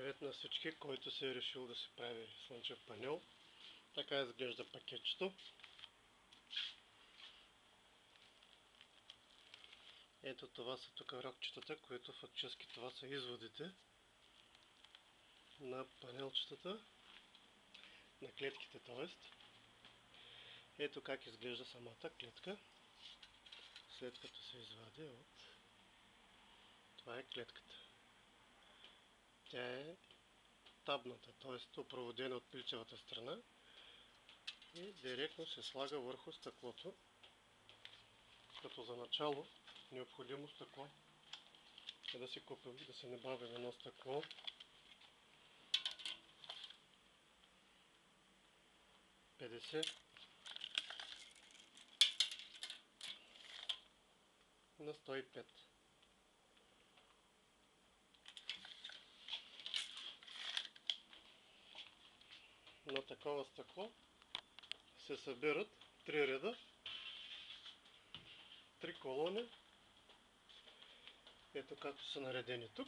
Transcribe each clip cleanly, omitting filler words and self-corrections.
Привет на всички, който се е решил да си прави слънчев панел. Така изглежда пакетчето. Ето това са тук рокчетата, които фактически това са изводите на панелчетата, на клетките т.е. Ето как изглежда самата клетка, след като се извади от... Това е клетката. Тя е табната, т.е. опроводена от пилчевата страна и директно се слага върху стъклото, като за начало необходимо стъкло е да си купим, да се набавим едно стъкло $50 на 105. На такова стъкло се събират 3 реда, 3 колони, ето както са наредени тук.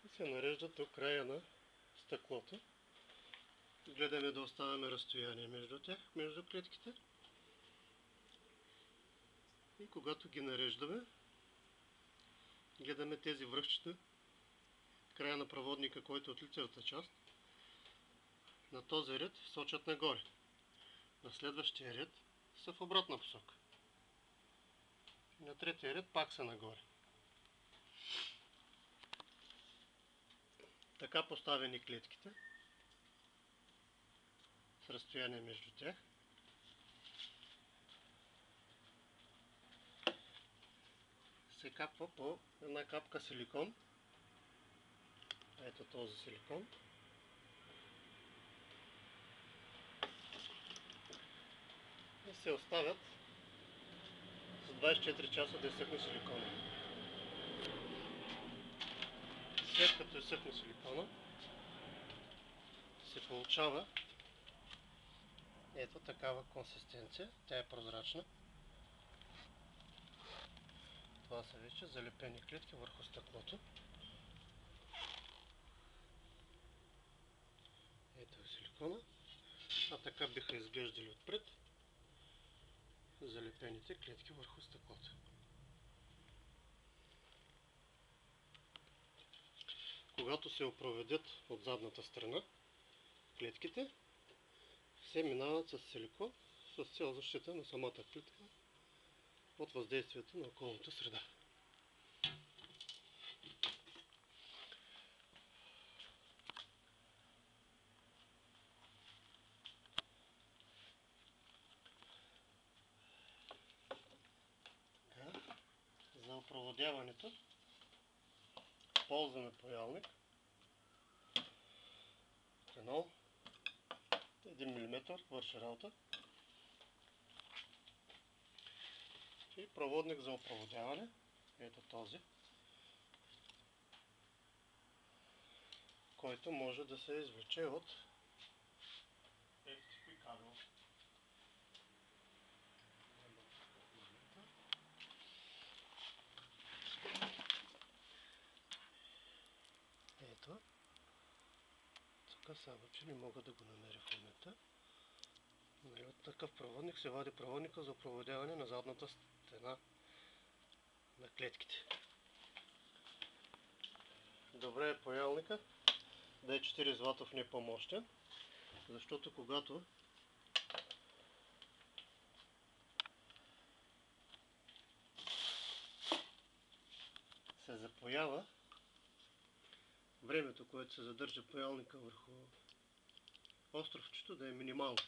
И се нареждат до края на стъклото. Гледаме да оставяме разстояние между тях, между клетките. И когато ги нареждаме, гледаме тези връхчета, края на проводника, който е от лицевата част, на този ред сочат нагоре. На следващия ред са в обратна посока. И на третия ред пак са нагоре. Така поставени клетките, с разстояние между тях, се капва по една капка силикон. Ето този силикон. И се оставят с 24 часа да изсъхне силикона. След като изсъхне силикона, се получава ето такава консистенция. Тя е прозрачна. Това са вече залепени клетки върху стъклото. Ето е силикона. А така биха изглеждали отпред залепените клетки върху стъклото. Когато се опроведят от задната страна клетките, се минават с силикон с цел защита на самата клетка от въздействието на околната среда. За опроводяването ползваме паялник фенол 1 мм върши работа и проводник за опроводяване, ето този, който може да се извлече от FTP кабел. Ето, тук само че не мога да го намеря в момента. От такъв проводник се вади проводника за опроводяване на задната стена на клетките. Добре е паялника да е 4 ватов непомощен, защото когато се запоява, времето, което се задържа паялника върху островчето, да е минимално.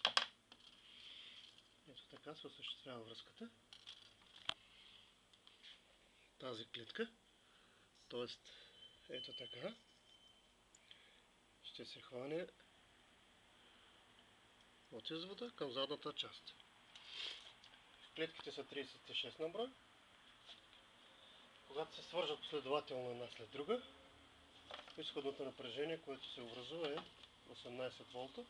Ето така се осъществява връзката. Тази клетка, т.е. ето така, ще се хване от извода към задната част. Клетките са 36 на брой. Когато се свържат последователно една след друга, изходното напрежение, което се образува, е 18 волта.